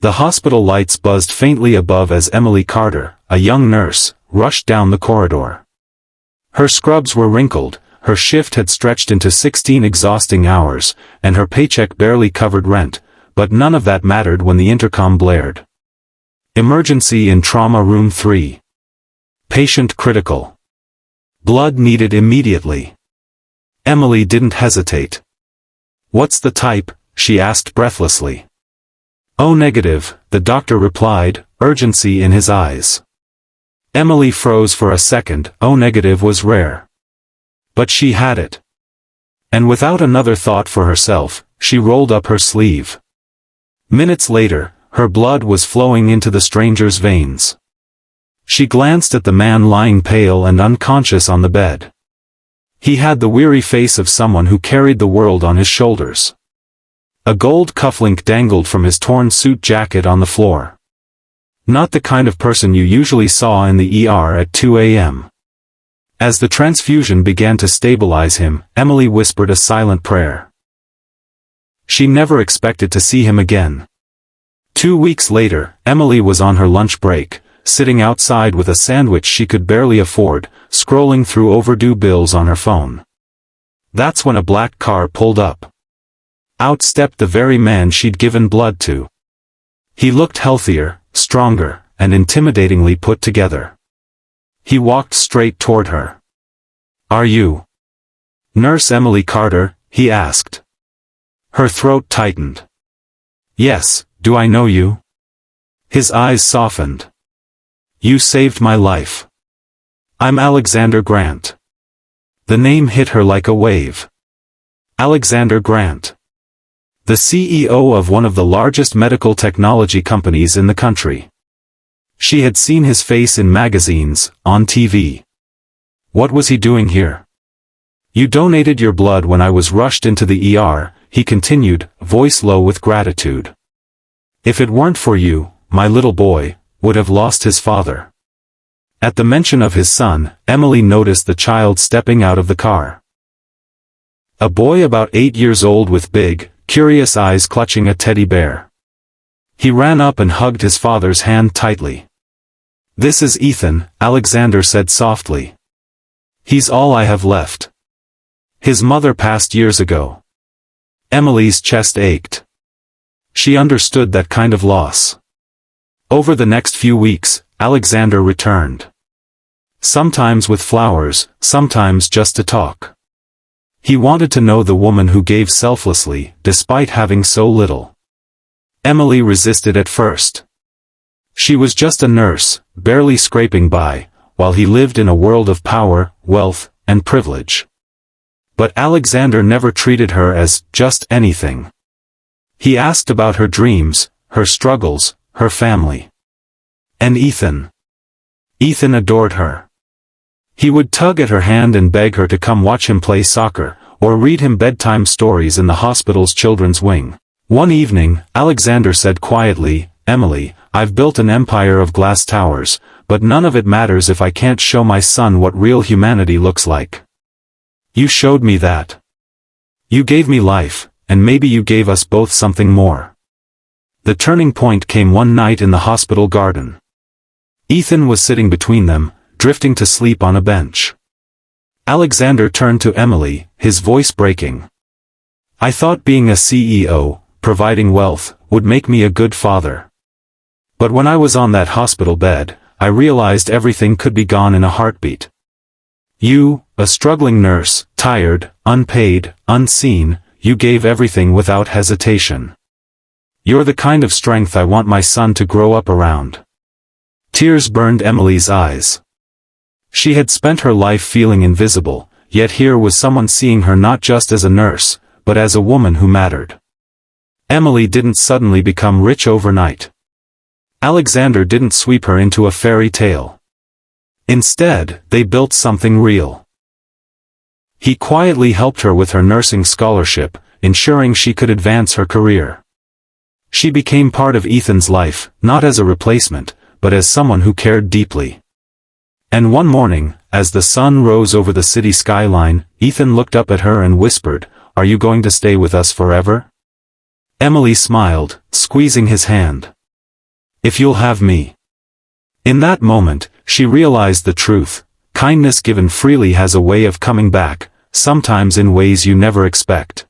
The hospital lights buzzed faintly above as Emily Carter, a young nurse, rushed down the corridor. Her scrubs were wrinkled, her shift had stretched into 16 exhausting hours, and her paycheck barely covered rent, but none of that mattered when the intercom blared. Emergency in Trauma Room 3. Patient critical. Blood needed immediately. Emily didn't hesitate. "What's the type?" she asked breathlessly. "O negative," the doctor replied, urgency in his eyes. Emily froze for a second. O negative was rare. But she had it. And without another thought for herself, she rolled up her sleeve. Minutes later, her blood was flowing into the stranger's veins. She glanced at the man lying pale and unconscious on the bed. He had the weary face of someone who carried the world on his shoulders. A gold cufflink dangled from his torn suit jacket on the floor. Not the kind of person you usually saw in the ER at 2 a.m. As the transfusion began to stabilize him, Emily whispered a silent prayer. She never expected to see him again. 2 weeks later, Emily was on her lunch break, sitting outside with a sandwich she could barely afford, scrolling through overdue bills on her phone. That's when a black car pulled up. Out stepped the very man she'd given blood to. He looked healthier, stronger, and intimidatingly put together. He walked straight toward her. "Are you Nurse Emily Carter?" he asked. Her throat tightened. "Yes, do I know you?" His eyes softened. "You saved my life. I'm Alexander Grant." The name hit her like a wave. Alexander Grant. The CEO of one of the largest medical technology companies in the country. She had seen his face in magazines, on TV. What was he doing here? "You donated your blood when I was rushed into the ER, he continued, voice low with gratitude. "If it weren't for you, my little boy would have lost his father." At the mention of his son, Emily noticed the child stepping out of the car. A boy about 8 years old with big, curious eyes clutching a teddy bear. He ran up and hugged his father's hand tightly. "This is Ethan," Alexander said softly. "He's all I have left. His mother passed years ago." Emily's chest ached. She understood that kind of loss. Over the next few weeks, Alexander returned. Sometimes with flowers, sometimes just to talk. He wanted to know the woman who gave selflessly, despite having so little. Emily resisted at first. She was just a nurse, barely scraping by, while he lived in a world of power, wealth, and privilege. But Alexander never treated her as just anything. He asked about her dreams, her struggles, her family. And Ethan. Ethan adored her. He would tug at her hand and beg her to come watch him play soccer, or read him bedtime stories in the hospital's children's wing. One evening, Alexander said quietly, "Emily, I've built an empire of glass towers, but none of it matters if I can't show my son what real humanity looks like. You showed me that. You gave me life, and maybe you gave us both something more." The turning point came one night in the hospital garden. Ethan was sitting between them, drifting to sleep on a bench. Alexander turned to Emily, his voice breaking. "I thought being a CEO, providing wealth, would make me a good father. But when I was on that hospital bed, I realized everything could be gone in a heartbeat. You, a struggling nurse, tired, unpaid, unseen, you gave everything without hesitation. You're the kind of strength I want my son to grow up around." Tears burned Emily's eyes. She had spent her life feeling invisible, yet here was someone seeing her not just as a nurse, but as a woman who mattered. Emily didn't suddenly become rich overnight. Alexander didn't sweep her into a fairy tale. Instead, they built something real. He quietly helped her with her nursing scholarship, ensuring she could advance her career. She became part of Ethan's life, not as a replacement, but as someone who cared deeply. And one morning, as the sun rose over the city skyline, Ethan looked up at her and whispered, "Are you going to stay with us forever?" Emily smiled, squeezing his hand. if you'll have me." In that moment, she realized the truth. Kindness given freely has a way of coming back, sometimes in ways you never expect.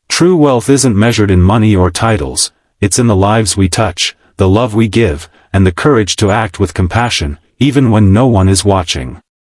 True wealth isn't measured in money or titles, it's in the lives we touch, the love we give, and the courage to act with compassion, even when no one is watching.